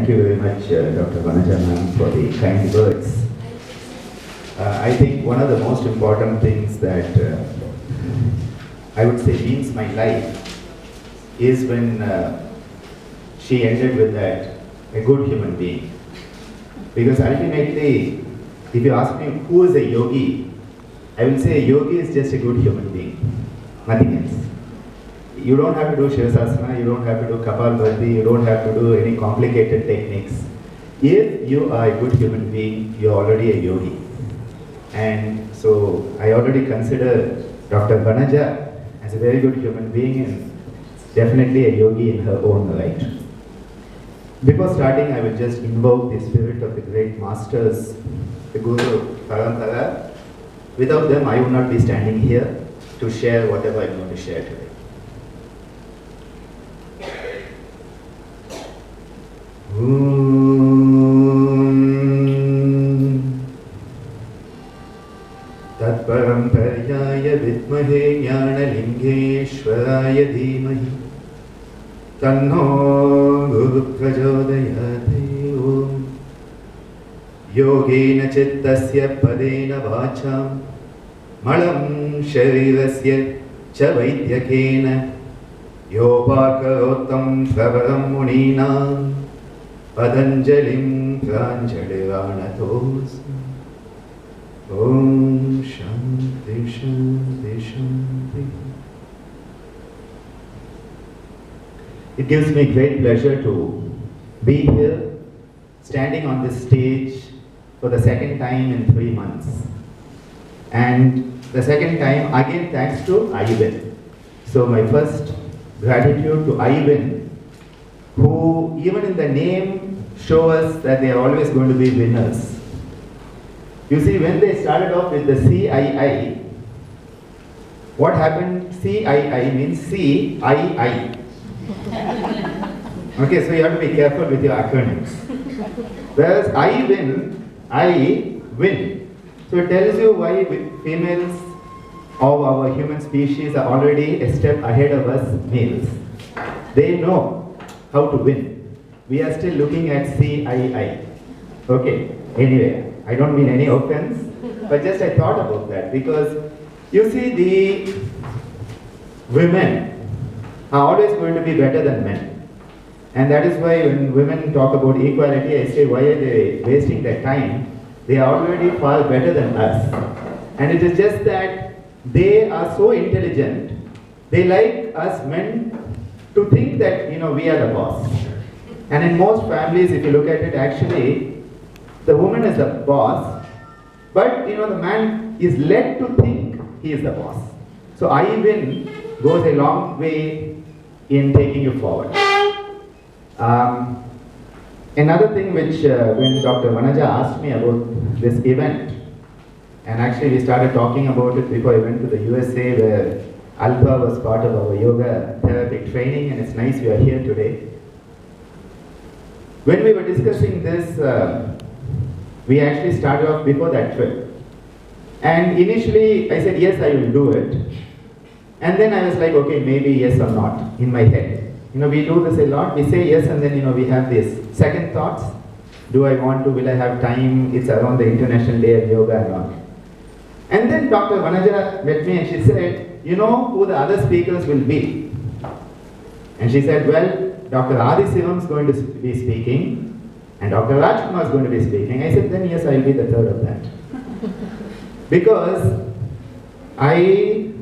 Thank you very much, Dr. Vanaja, for the kind words. I think one of the most important things that I would say means my life is when she ended with that, a good human being. Because ultimately, if you ask me who is a yogi, I will say a yogi is just a good human being, nothing else. You don't have to do Shivasasana, you don't have to do Kapalbhati, you don't have to do any complicated techniques. If you are a good human being, you are already a yogi. And so I already consider Dr. Vanaja as a very good human being and definitely a yogi in her own right. Before starting, I will just invoke the spirit of the great masters, the Guru Parampara. Without them, I would not be standing here to share whatever I am going to share today. तत्परम्पर्याय विद्महे ज्ञानलिङ्गेश्वराय धीमहि तन्नो गुरुः प्रचोदयात्। ॐ योगेन चित्तस्य पदेन वाचां मलं शरीरस्य च वैद्यकेन योपाकरोत्तं प्रवरं मुनीनां पतञ्जलिं प्राञ्जलिरानतोऽस्मि। Om Shanti Shanti Shanti. It gives me great pleasure to be here, standing on this stage for the second time in 3 months. And the second time, again, thanks to IWN. So my first gratitude to IWN, who even in the name show us that they are always going to be winners. You see, when they started off with the CII, what happened? CII means CII. Okay, so you have to be careful with your acronyms. Whereas I win. So it tells you why females of our human species are already a step ahead of us males. They know how to win. We are still looking at CII. Okay, anyway. I don't mean any offense, but just I thought about that because you see the women are always going to be better than men. And that is why when women talk about equality, I say why are they wasting their time? They are already far better than us. And it is just that they are so intelligent, they like us men to think that we are the boss. And in most families, if you look at it, actually, the woman is the boss, but the man is led to think he is the boss. So I win goes a long way in taking you forward. Another thing which when Dr. Vanaja asked me about this event, and actually we started talking about it before I went to the USA where Alpha was part of our yoga therapy training, and it's nice we are here today. When we were discussing this, we actually started off before that trip. And initially I said, yes, I will do it. And then I was like, okay, maybe yes or not in my head. We do this a lot. We say yes and then, we have these second thoughts. Do I want to? Will I have time? It's around the International Day of Yoga and all. And then Dr. Vanaja met me and she said, you know who the other speakers will be? And she said, well, Dr. Adi Sivam is going to be speaking. And Dr. Rajkumar is going to be speaking. I said, then yes, I will be the third of that. Because I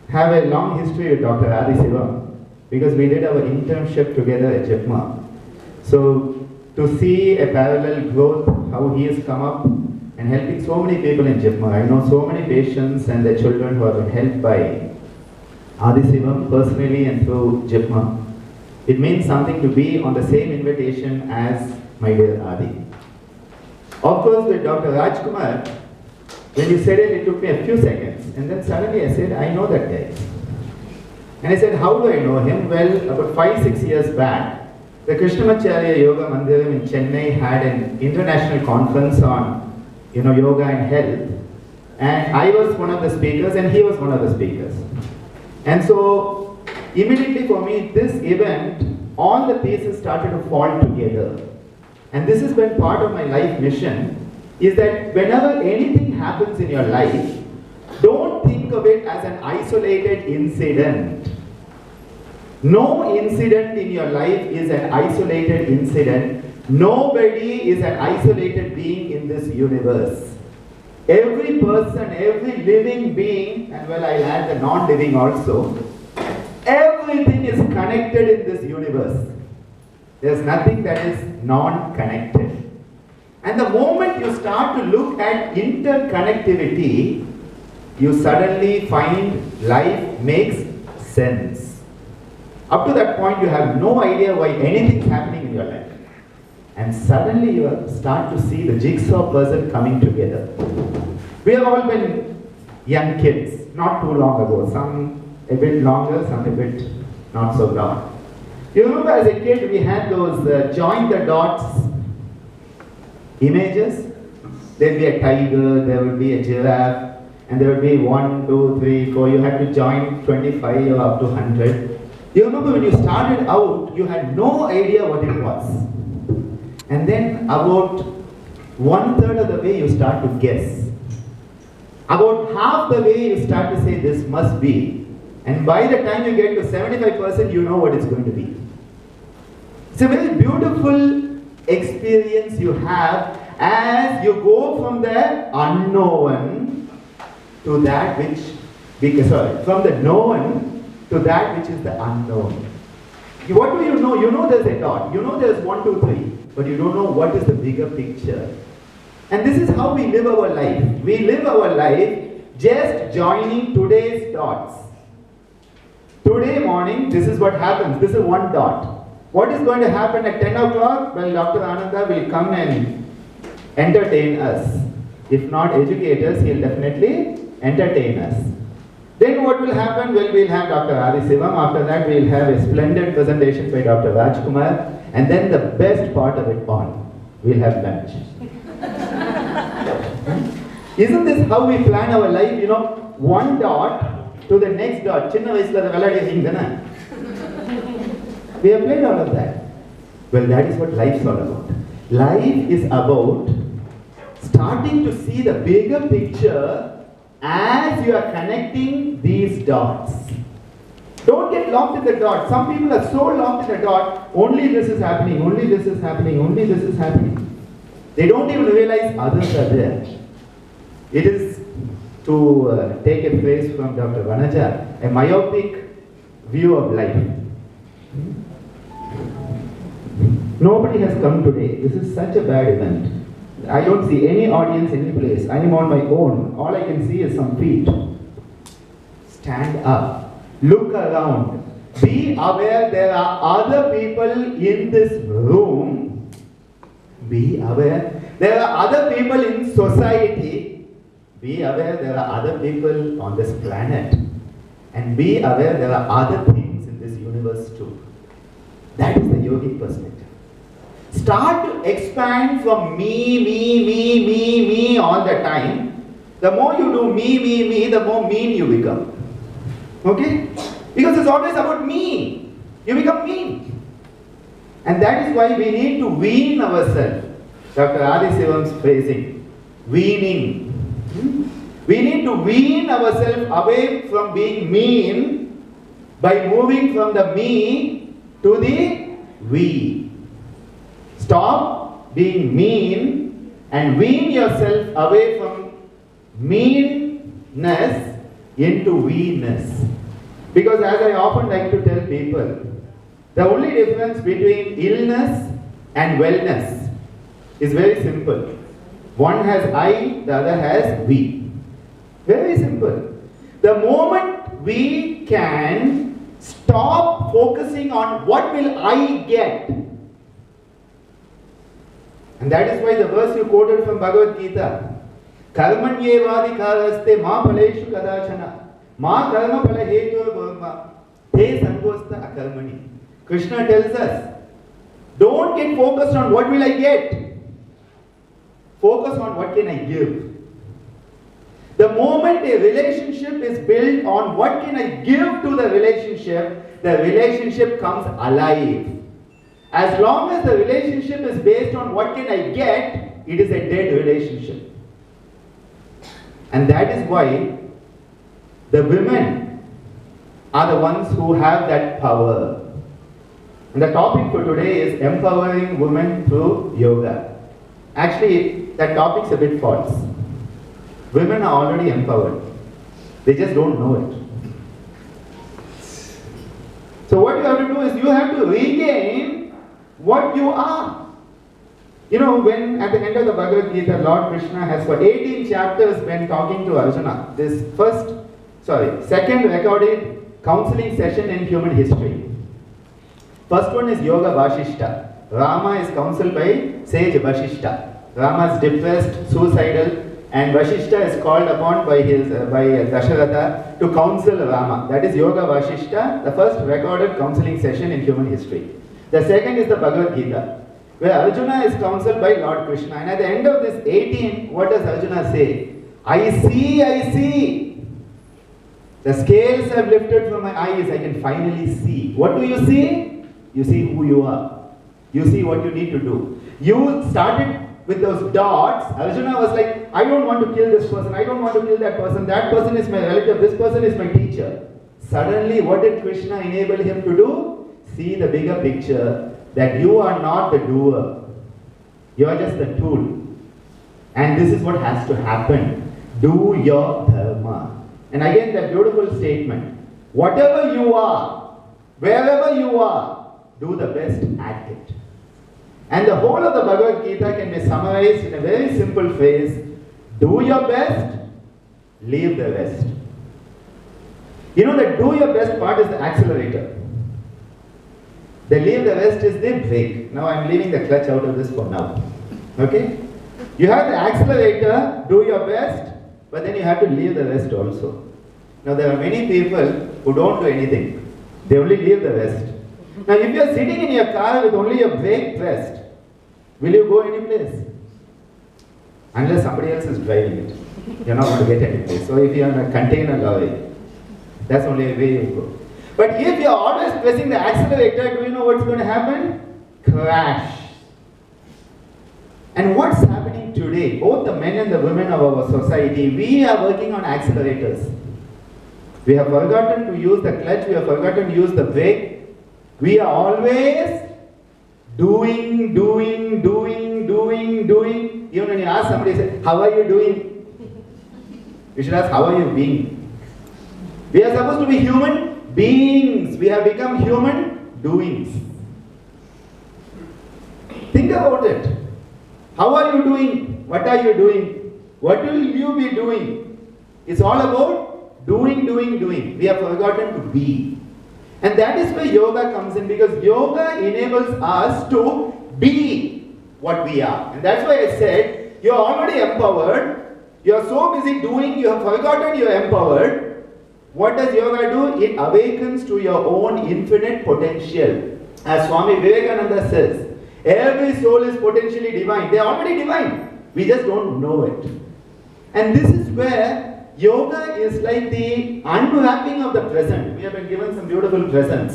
have a long history with Dr. Adi Sivam, because we did our internship together at JIPMA. So to see a parallel growth, how he has come up and helping so many people in JIPMA. I know so many patients and their children who have been helped by Adi Sivam personally and through JIPMA. It means something to be on the same invitation as my dear Adi. Of course, with Dr. Rajkumar, when you said it took me a few seconds. And then suddenly I said, I know that guy. And I said, how do I know him? Well, about 5-6 years back, the Krishnamacharya Yoga Mandiram in Chennai had an international conference on yoga and health. And I was one of the speakers and he was one of the speakers. And so, immediately for me, this event, all the pieces started to fall together. And this has been part of my life mission, is that whenever anything happens in your life, don't think of it as an isolated incident. No incident in your life is an isolated incident. Nobody is an isolated being in this universe. Every person, every living being, and well, I'll add the non-living also, everything is connected in this universe. There's nothing that is non-connected. And the moment you start to look at interconnectivity, you suddenly find life makes sense. Up to that point, you have no idea why anything's happening in your life. And suddenly you start to see the jigsaw puzzle coming together. We have all been young kids, not too long ago. Some a bit longer, some a bit not so long. You remember as a kid we had those join the dots images. There'd be a tiger, there would be a giraffe, and there would be 1, 2, 3, 4. You had to join 25 or up to 100. You remember when you started out, you had no idea what it was. And then about 1/3 of the way you start to guess. About half the way you start to say this must be. And by the time you get to 75%, you know what it's going to be. It's a very beautiful experience you have as you go from the unknown to that which, from the known to that which is the unknown. What do you know? You know there's a dot. You know there's 1, 2, 3. But you don't know what is the bigger picture. And this is how we live our life. We live our life just joining today's dots. Today morning, this is what happens. This is one dot. What is going to happen at 10 o'clock? Well, Dr. Ananda will come and entertain us. If not educate us, he'll definitely entertain us. Then what will happen? Well, we'll have Dr. Adi Sivam. After that, we'll have a splendid presentation by Dr. Rajkumar. And then the best part of it all, we'll have lunch. Isn't this how we plan our life? You know, one dot to the next dot. Chinna vayasula veladi hingana. We have played all of that. Well, that is what life's all about. Life is about starting to see the bigger picture as you are connecting these dots. Don't get locked in the dot. Some people are so locked in the dot, only this is happening, only this is happening, only this is happening. They don't even realize others are there. It is, to take a phrase from Dr. Vanaja, a myopic view of life. Nobody has come today. This is such a bad event. I don't see any audience, any place. I am on my own. All I can see is some feet. Stand up. Look around. Be aware there are other people in this room. Be aware there are other people in society. Be aware there are other people on this planet. And be aware there are other things in this universe too. That is the yogic perspective. Start to expand from me all the time. The more you do me, the more mean you become. Okay? Because it's always about me. You become mean. And that is why we need to wean ourselves. Dr. Adi Sivam's phrasing. Weaning. We need to wean ourselves away from being mean by moving from the me to the we. Stop being mean and wean yourself away from meanness into we-ness. Because as I often like to tell people, the only difference between illness and wellness is very simple. One has I, the other has we. Very simple. The moment we can stop focusing on what will I get, and that is why the verse you quoted from Bhagavad Gita, Karmanyevadikaraste ma phaleshu kadachana ma karma phala hetu bhava te sangosta akarmani. Krishna tells us, don't get focused on what will I get. Focus on what can I give. The moment a relationship is built on what can I give to the relationship comes alive. As long as the relationship is based on what can I get, it is a dead relationship. And that is why the women are the ones who have that power. And the topic for today is empowering women through yoga. Actually, that topic's a bit false. Women are already empowered. They just don't know it. So what you have to do is you have to regain what you are. You know, when at the end of the Bhagavad Gita, Lord Krishna has for 18 chapters been talking to Arjuna. This second recorded counseling session in human history. First one is Yoga Vashishta. Rama is counseled by sage Vashishta. Rama is depressed, suicidal, and Vashishta is called upon by Dasharatha to counsel Rama. That is Yoga Vashishta, the first recorded counseling session in human history. The second is the Bhagavad Gita, where Arjuna is counseled by Lord Krishna. And at the end of this 18, what does Arjuna say? I see. The scales have lifted from my eyes. I can finally see. What do you see? You see who you are. You see what you need to do. You started with those dots. Arjuna was like, I don't want to kill this person. I don't want to kill that person. That person is my relative. This person is my teacher. Suddenly, what did Krishna enable him to do? See the bigger picture, that you are not the doer. You are just the tool. And this is what has to happen. Do your dharma. And again, that beautiful statement. Whatever you are, wherever you are, do the best at it. And the whole of the Bhagavad Gita can be summarized in a very simple phrase. Do your best, leave the rest. You know that do your best part is the accelerator. The leave the rest is the brake. Now I'm leaving the clutch out of this for now. Okay? You have the accelerator, do your best, but then you have to leave the rest also. Now there are many people who don't do anything. They only leave the rest. Now if you are sitting in your car with only your brake pressed, will you go any place? Unless somebody else is driving it. You're not going to get any place. So if you're in a container lorry, that's only a way you go. But if you're always pressing the accelerator, do you know what's going to happen? Crash. And what's happening today? Both the men and the women of our society, we are working on accelerators. We have forgotten to use the clutch, we have forgotten to use the brake. We are always doing. Even when you ask somebody, say, how are you doing? You should ask, how are you being? We are supposed to be human beings. We have become human doings. Think about it. How are you doing? What are you doing? What will you be doing? It's all about doing. We have forgotten to be. And that is where yoga comes in, because yoga enables us to be what we are. And that's why I said, you're already empowered. You're so busy doing, you have forgotten you're empowered. What does yoga do? It awakens to your own infinite potential. As Swami Vivekananda says, every soul is potentially divine. They're already divine. We just don't know it. And this is where yoga is like the unwrapping of the present. We have been given some beautiful presents.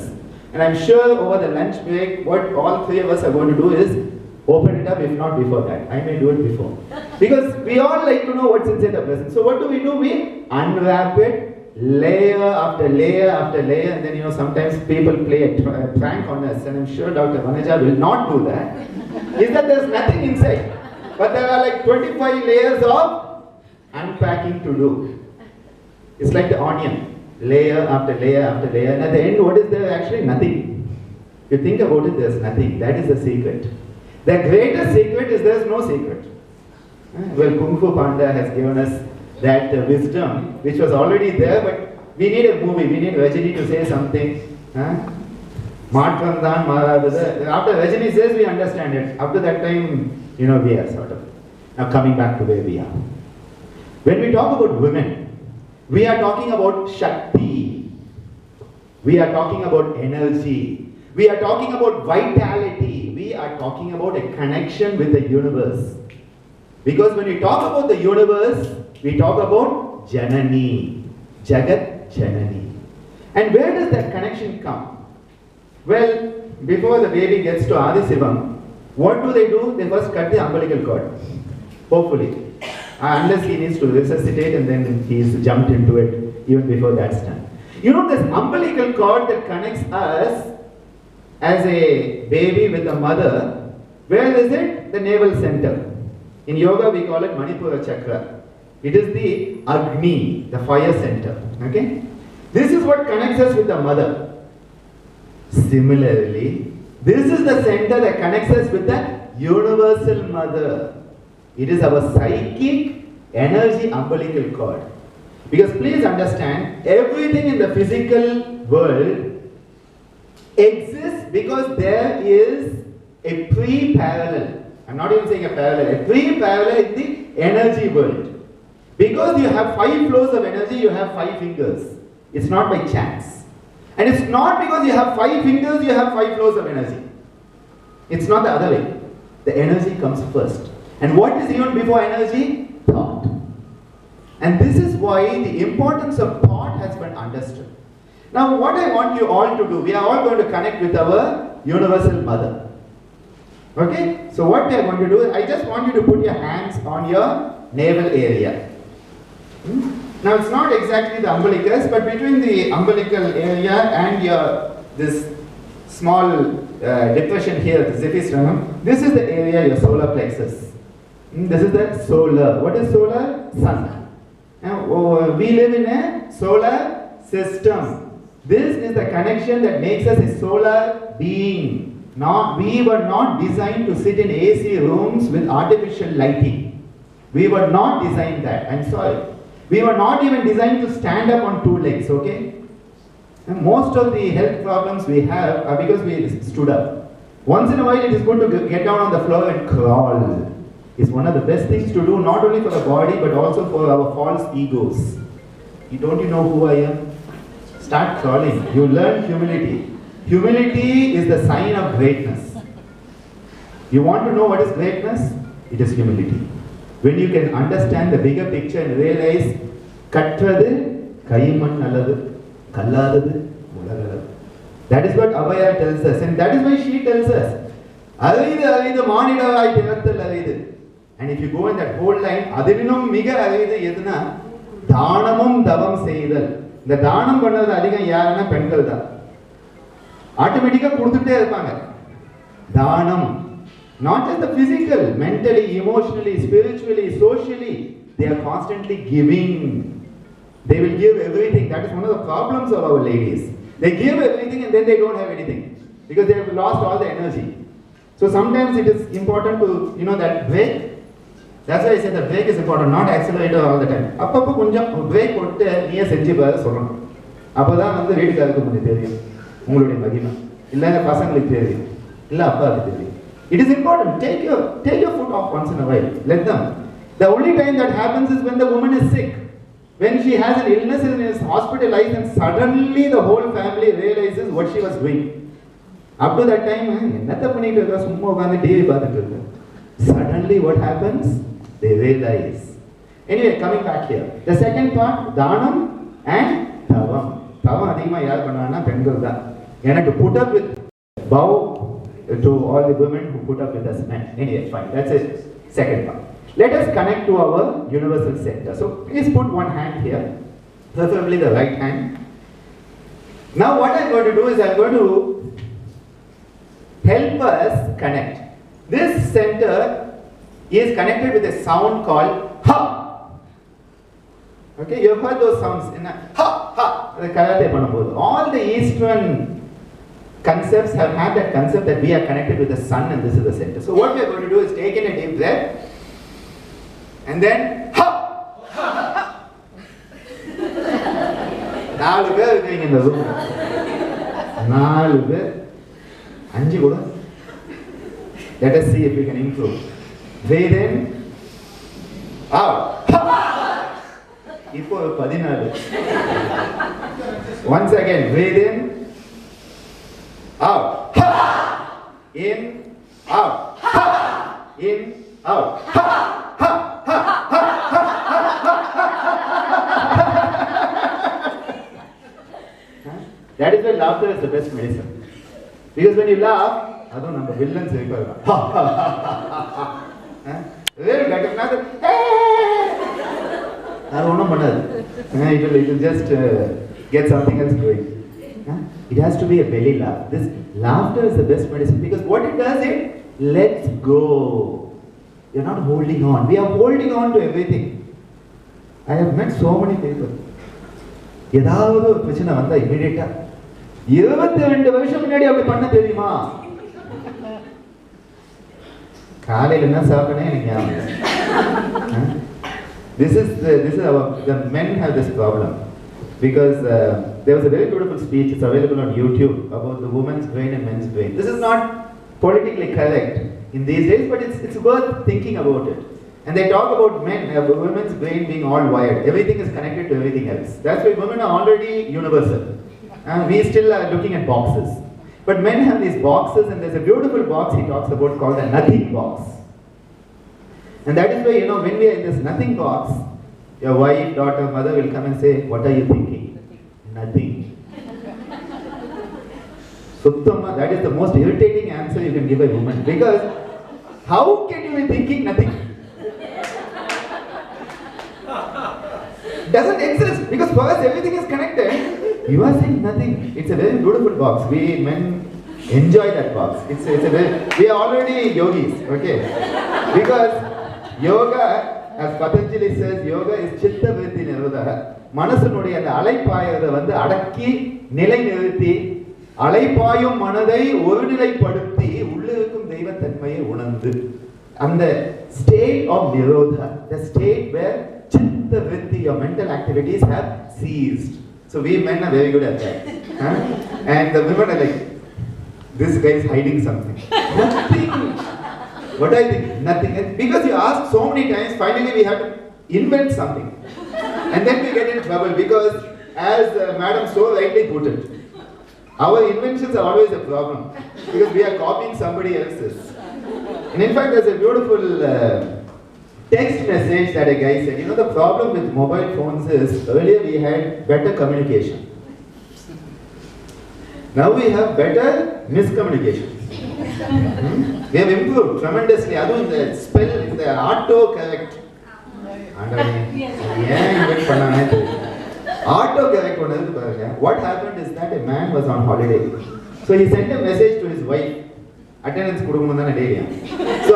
And I'm sure over the lunch break, what all three of us are going to do is open it up, if not before that. I may do it before. Because we all like to know what's inside the present. So what do? We unwrap it, layer after layer after layer, and then sometimes people play a prank on us, and I'm sure Dr. Vanaja will not do that. Is that there's nothing inside. But there are like 25 layers of unpacking to do. It's like the onion, layer after layer after layer, and at the end, what is there? Actually nothing. If you think about it, there's nothing. That is the secret. The greatest secret is there's no secret. Well, Kung Fu Panda has given us that wisdom, which was already there, but we need a movie. We need Rajini to say something. Matrandan Maharajada. After Rajini says, we understand it. Up to that time, we are sort of. Now coming back to where we are. When we talk about women, we are talking about Shakti. We are talking about energy. We are talking about vitality. We are talking about a connection with the universe. Because when we talk about the universe, we talk about Janani, Jagat Janani. And where does that connection come? Well, before the baby gets to Adi Sivam, what do? They first cut the umbilical cord. Hopefully. Unless he needs to resuscitate and then he's jumped into it even before that's done. You know, this umbilical cord that connects us as a baby with the mother, where is it? The navel center. In yoga we call it Manipura Chakra. It is the Agni, the fire center. Okay? This is what connects us with the mother. Similarly, this is the center that connects us with the universal mother. It is our psychic energy umbilical cord. Because please understand, everything in the physical world exists because there is a pre-parallel. I'm not even saying a parallel, a pre-parallel in the energy world. Because you have 5 flows of energy, you have 5 fingers. It's not by chance. And it's not because you have 5 fingers, you have 5 flows of energy. It's not the other way. The energy comes first. And what is even before energy? Thought. And this is why the importance of thought has been understood. Now what I want you all to do, we are all going to connect with our universal mother. Okay? So what we are going to do is, I just want you to put your hands on your navel area. Now it's not exactly the umbilicus, but between the umbilical area and this small depression here, the xiphisternum, this is the area, your solar plexus. This is the solar. What is solar? Sun. Now, we live in a solar system. This is the connection that makes us a solar being. We were not designed to sit in AC rooms with artificial lighting. We were not designed that. I'm sorry. We were not even designed to stand up on 2 legs, okay? And most of the health problems we have are because we stood up. Once in a while it is good to get down on the floor and crawl. It's one of the best things to do, not only for the body but also for our false egos. Don't you know who I am? Start crawling. You learn humility. Humility is the sign of greatness. You want to know what is greatness? It is humility. When you can understand the bigger picture and realize, Kattradu, Kaiman Naladu, Kalladadu, Mulagadu. That is what Abhaya tells us, and that is why she tells us. Avidu, Manidavai Tirathal Avidu. And if you go in that whole line, Adivinum Miga Avidu Yedna, Dhanamum Davam Seidal. The Dhanam Panada Adiga Yarana Penkalda. Automatically Kudutte Irpanga. Dhanam. Not just the physical, mentally, emotionally, spiritually, socially, they are constantly giving. They will give everything. That is one of the problems of our ladies. They give everything and then they don't have anything because they have lost all the energy. So sometimes it is important to, that break. That's why I said the break is important, not accelerator all the time. Appa kunjam break kotte neeya senji paara solranum. Appada vandu veedukkarukku munde theriyum. Ungalude magima. Illa indha pasangalukku theriyum. Illa appavukku theriyum. It is important. Take your foot off once in a while. Let them. The only time that happens is when the woman is sick. When she has an illness and is hospitalized and suddenly the whole family realizes what she was doing. Up to that time, suddenly what happens? They realize. Anyway, coming back here. The second part, Dhanam and Tavam. Tavam adhigama yaar pannaana pengal da. You have to put up with bow to all the women who put up with us men. Anyway, fine. That's it. Second part. Let us connect to our universal center. So please put one hand here, preferably the right hand. Now what I'm going to do is I'm going to help us connect. This center is connected with a sound called ha. Okay, you have heard those sounds in a ha ha. The karate panabodu. All the Eastern concepts have had that concept that we are connected with the sun and this is the center. So what we are going to do is take in a deep breath and then ha. Ha. 4 பேர் இருக்கீங்க இந்த room. 4 பேர் 5 கூட. Let us see if we can improve. Breathe in, out. இப்போ 14. Once again, breathe in, out. In, out. In, out. That is why laughter is the best medicine. Because when you laugh, அதுவும் நம்ம villain சிரிப்பாரு. Very better. அது ஒன்றும் பண்ணாது. It will just get something else going. It has to be a belly laugh. This laughter is the best medicine because what it does is lets go. You're not holding on. We are holding on to everything. I have met so many people. ஏதாவது ஒரு பிரச்சனை வந்தா இமிடியேட்டா 22 வருஷம் முன்னாடி அப்படி பண்ண தெரியுமா? காலையில் என்ன சாப்பிட்டேனே எனக்கு ஞாபகம். This is the men have this problem because there was a very beautiful speech. It's available on YouTube about the woman's brain and men's brain. This is not politically correct in these days, but it's worth thinking about it. And they talk about men, women's brain being all wired. Everything is connected to everything else. That's why women are already universal. And we still are looking at boxes. But men have these boxes, and there's a beautiful box he talks about called the nothing box. And that is why, when we are in this nothing box, your wife, daughter, mother will come and say, what are you thinking? Nothing. Suttama, that is the most irritating answer you can give a woman. Because how can you be thinking nothing? Doesn't exist because for us everything is connected. You are saying nothing. It's a very beautiful box. We men enjoy that box. We are already yogis, okay? Because yoga, as Patanjali says, yoga is chitta vritti nirodha. மனசனுடைய அந்த அலைப்பாயதை வந்து அடக்கி நிலை நிறுத்தி அலைப்பாயும் மனதை ஒருநிலைப்படுத்தி உள்ளிருக்கும் தெய்வத்தன்மையை உணர்ந்து அந்த state of nirodha, the state where chitta vritti, your mental activities have ceased. So we men are very good at that. And the women are like, this guy is hiding something. Nothing. What I think? Nothing. Because you ask so many times, finally we have to invent something. And then we get in trouble because, as Madam so rightly put it, our inventions are always a problem because we are copying somebody else's. And in fact, there's a beautiful text message that a guy said. The problem with mobile phones is earlier we had better communication. Now we have better miscommunication. We have improved tremendously. Adu in the spell, in the auto-correct. Auto-correct. What happened is that a man was on holiday. So he sent a message to his wife. Attendance kudukumandana daily. So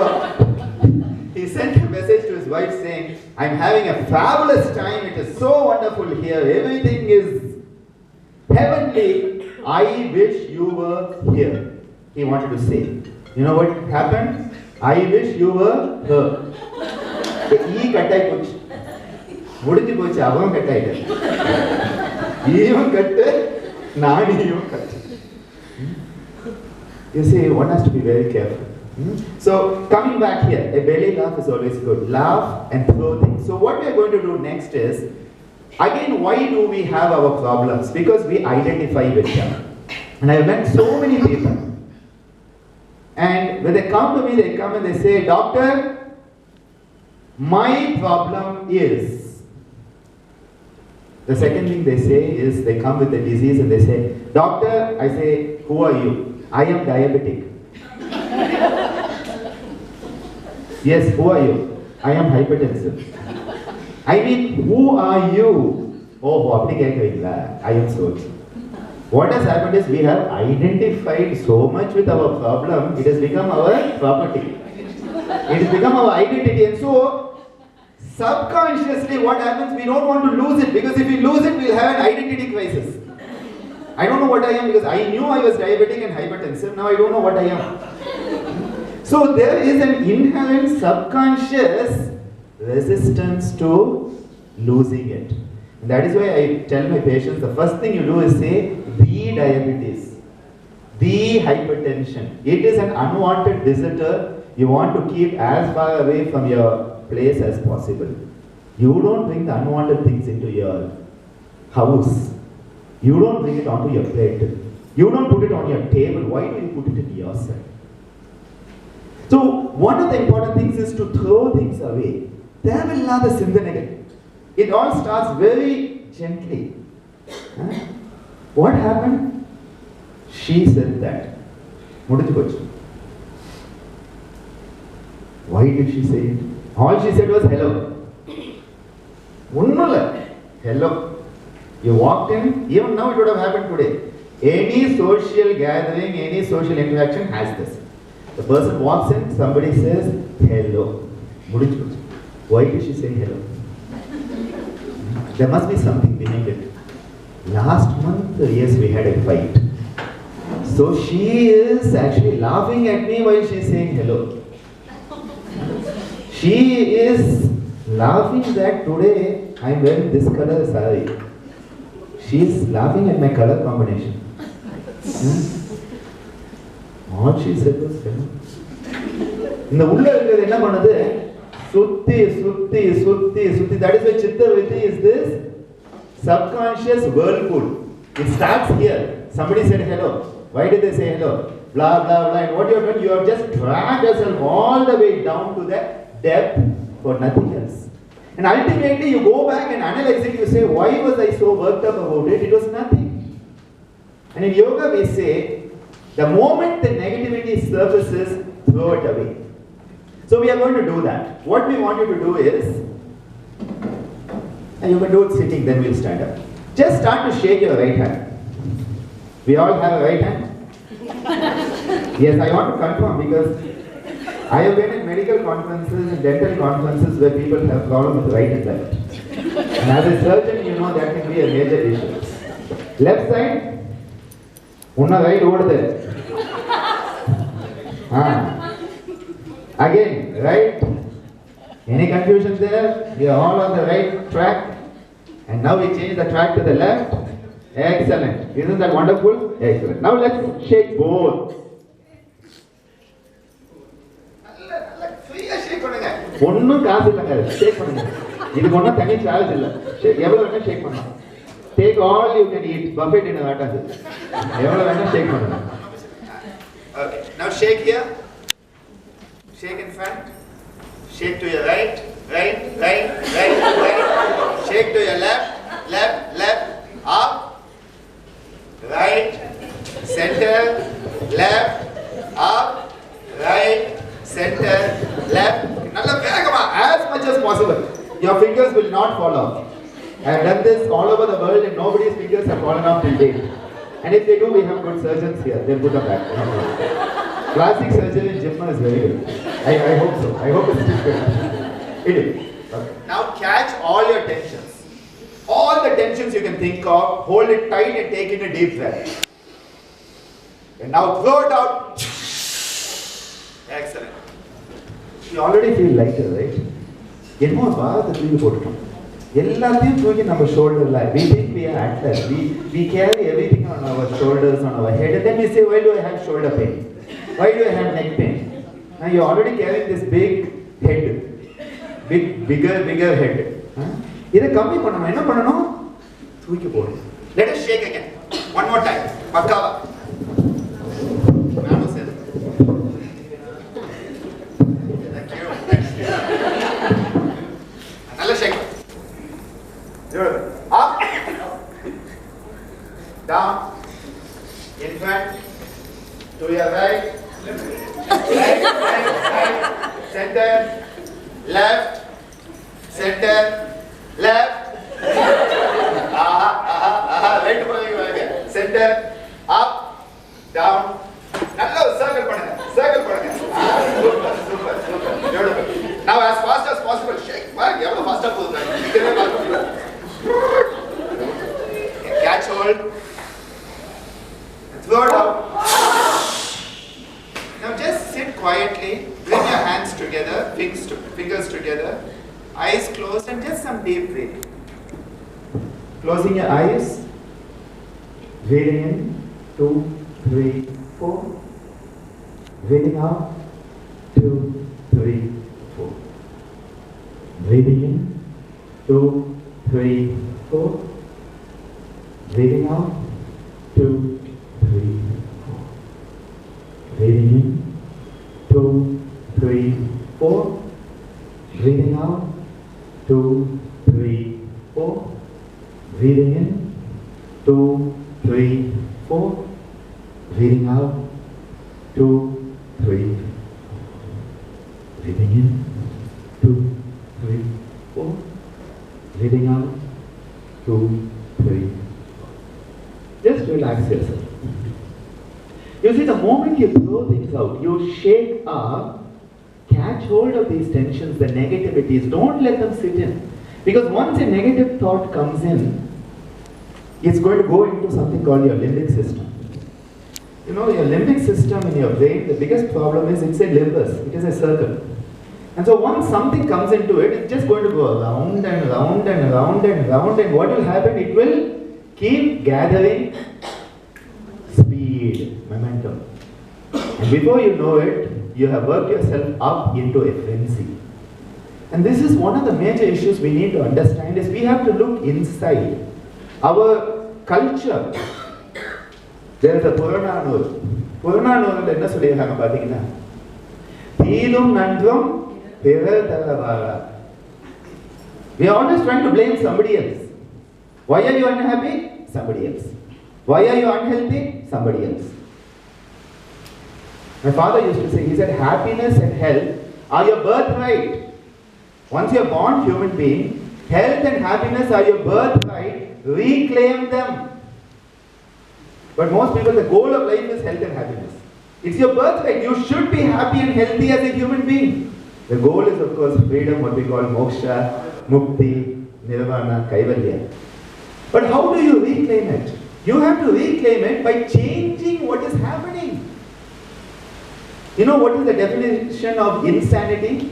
he sent a message to his wife saying, I'm having a fabulous time. It is so wonderful here. Everything is heavenly. I wish you were here. He wanted to say. You know what happened? I wish you were her. E kattai pochu. Mudinju pochu. Avum kattaite. Eevum katte. Naaniyum katte. You see, one has to be very careful. So, coming back here, a belly laugh is always good. Laugh and throw things. So, what we are going to do next is, again, why do we have our problems? Because we identify with them. And I have met so many people. And when they come to me, they come and they say, Doctor, my problem is. The second thing they say is, they come with a disease and they say, Doctor, I say, who are you? I am diabetic. Yes, who are you? I am hypertensive. I mean, who are you? Oh, I am so. What has happened is we have identified so much with our problem, it has become our property. It has become our identity, and so subconsciously what happens, we don't want to lose it, because if we lose it, we'll have an identity crisis. I don't know what I am because I knew I was diabetic and hypertensive, now I don't know what I am. So there is an inherent subconscious resistance to losing it. And that is why I tell my patients, the first thing you do is say, the diabetes, the hypertension. It is an unwanted visitor you want to keep as far away from your place as possible. You don't bring the unwanted things into your house. You don't bring it onto your plate. You don't put it on your table. Why do you put it in yourself? So, one of the important things is to throw things away. Devillada Sindhanage. It all starts very gently. What happened? She said that. முடிஞ்சு போச்சு. Why did she say it? All she said was hello. ஒண்ணும் இல்ல, hello. You walked in, even now it would have happened today. Any social gathering, any social interaction has this. The person walks in, somebody says hello. முடிஞ்சு போச்சு. Why did she say hello? There must be something behind it. Last month, yes, we had a fight. So she is actually laughing at me while she is saying hello. She is laughing that today I am wearing this color saree. She is laughing at my color combination. All she said was hello. இந்த உள்ள இருக்கிறது என்ன பண்ணுது? சுத்தி சுத்தி சுத்தி சுத்தி. That is why Chitta Vritti is this subconscious whirlpool. It starts here. Somebody said hello. Why did they say hello? Blah blah blah. And what you have done, you have just dragged yourself all the way down to the depth for nothing else. And ultimately you go back and analyze it. You say, why was I so worked up about it? It was nothing. And in yoga we say, the moment the negativity surfaces, throw it away. So we are going to do that. What we want you to do is, and you can do it sitting, then we'll stand up. Just start to shake your right hand. We all have a right hand? Yes, I want to confirm because I have been in medical conferences and dental conferences where people have problems with right and left. And as a surgeon, you know that can be a major issue. Left side, unna right over there. Again, right? Any confusion there? We are all on the right track. And now we change the track to the left. Excellent. Isn't that wonderful? Excellent. Now let's shake both. ஒன்னும் காசு இல்லைங்க, ஷேக் பண்ணுங்க. இதுக்கு ஒன்றும் தனி charge இல்லை. எவ்வளோ வேணா ஷேக் பண்ணலாம். Take all you can eat. Buffett என்ன வேண்டாது. எவ்வளோ வேணா ஷேக் பண்ணுங்க. Okay. Now shake here. Shake in front. Shake to your right. Right, right, right, right. Shake to your left. Left, left. Up. Right. Center. Left. Up. Right. Center. Left. Nalla vegama, as much as possible. Your fingers will not fall off. I have done this all over the world and nobody's fingers have fallen off till date. And if they do, we have good surgeons here. They'll put them back. Plastic surgery in Jimma is very good. I hope so. I hope it's still good. It is. Okay. Now catch all your tensions. All the tensions you can think of, hold it tight and take in a deep breath. And now throw it out. Excellent. You already feel lighter, right? என்னமோ பாரத்தை தூக்கி போட்டுட்டோம். எல்லாத்தையும் தூக்கி நம்ம ஷோல்டர்ல. We think we are actors. We carry everything on our shoulders, on our head. And then we say, why do I have shoulder pain? Why do I have neck pain? Now you're already carrying this big head. Bigger head. இதை கம்மி பண்ணணும். என்ன பண்ணணும்? தூக்கி போடணும். Let us shake again. One more time. பக்காவா. Up, down, in front, to your right, right, center, left, center, left, right center, up, down, nalla circle பண்ணுங்க. Super, beautiful. Now as fast as possible, shake. எவ்வளவு ஃபாஸ்டா போகுது? இதே பார்க்கணும். Catch hold. Throw it out. Now just sit quietly. Bring your hands together, fingers together, eyes closed, and just some deep breathing. Closing your eyes. Breathing in. 2, 3, 4. Breathing out. 2, 3, 4. Breathing in. 2, 3, 4. Breathing out. 2, 3, 4. Breathing in. 2, 3, 4. Breathing out. 2, 3, 4. Breathing in. 2, 3, 4. Breathing out. 2, Breathing in, 2, 3, 4. Breathing out, 2, 3, 4. Just relax yourself. You see, the moment you throw things out, you shake up, catch hold of these tensions, the negativities, don't let them sit in. Because once a negative thought comes in, it's going to go into something called your limbic system. You know, your limbic system in your brain, the biggest problem is it's a limbus, it is a circle. And so once something comes into it, it's just going to go round and round and round and round, and what will happen? It will keep gathering speed, momentum. And before you know it, you have worked yourself up into a frenzy. And this is one of the major issues we need to understand is we have to look inside. Our culture, there is a Purananur. Purananur enna solliranga pathina? Theelum nandram piratharavara. We are always trying to blame somebody else. Why are you unhappy? Somebody else. Why are you unhealthy? Somebody else. My father used to say, he said, happiness and health are your birthright. Once you are born human being, health and happiness are your birthright. Reclaim them. But most people, the goal of life is health and happiness. It's your birthright. You should be happy and healthy as a human being. The goal is, of course, freedom, what we call moksha, mukti, nirvana, kaivalya. But how do you reclaim it? You have to reclaim it by changing what is happening. You know what is the definition of insanity?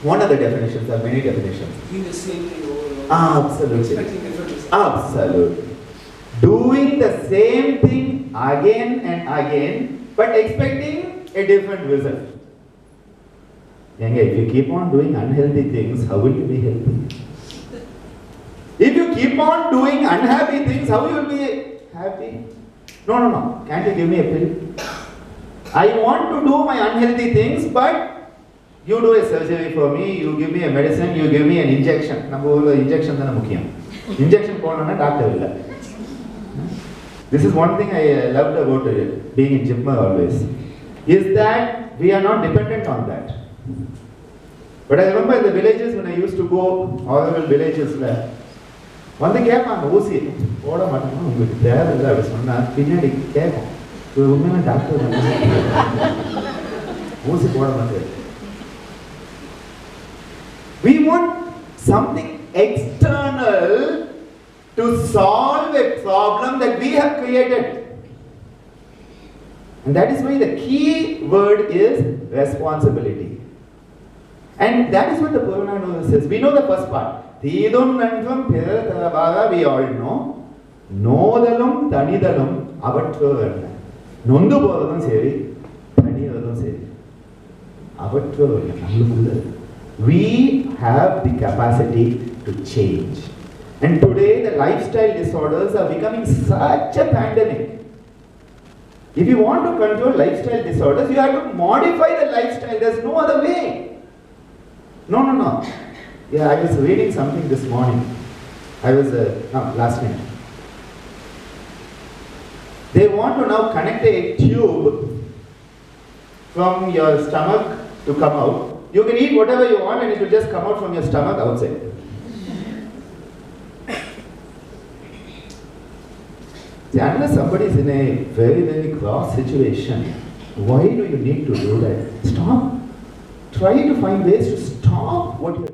One of the definitions, there are many definitions. Doing the same thing over and over. Absolutely. Expecting different results. Absolutely. Doing the same thing again and again, but expecting a different result. If you keep on doing unhealthy things, how will you be healthy? If you keep on doing unhappy things, how will you be happy? No. Can't you give me a pill? I want to do my unhealthy things, but you do a surgery for me, you give me a medicine, you give me an injection. Injection is mukkiyam. Injection ponana doctor illa. This is one thing I loved about being in Jipma always, is that we are not dependent on that. But I remember in the villages when I used to go, all the villages there, one thing கேட்பாங்க ஊசி போட மாட்டோம் உங்களுக்கு தேவையில்லை அப்படி சொன்னா பின்னாடி கேட்கும் உண்மையான டாக்டர் ஊசி போட மாட்டேன். We want something external to solve a problem that we have created. And that is why the key word is responsibility. And that is what the Purananur says. We know the first part. Theedum nandvam piratharavara, we all know. Nodalum thanidalum avatvavarna. Nondu poradum seri, thanidalum seri. Avatvavarna. We have the capacity to change. And today the lifestyle disorders are becoming such a pandemic. If you want to control lifestyle disorders, you have to modify the lifestyle. There's no other way. No. Yeah, I was reading something this morning. Last night. They want to now connect a tube from your stomach to come out. You can eat whatever you want and it will just come out from your stomach outside. See, unless somebody is in a very, very cross situation, why do you need to do that? Stop. Try to find ways to stop what you're doing.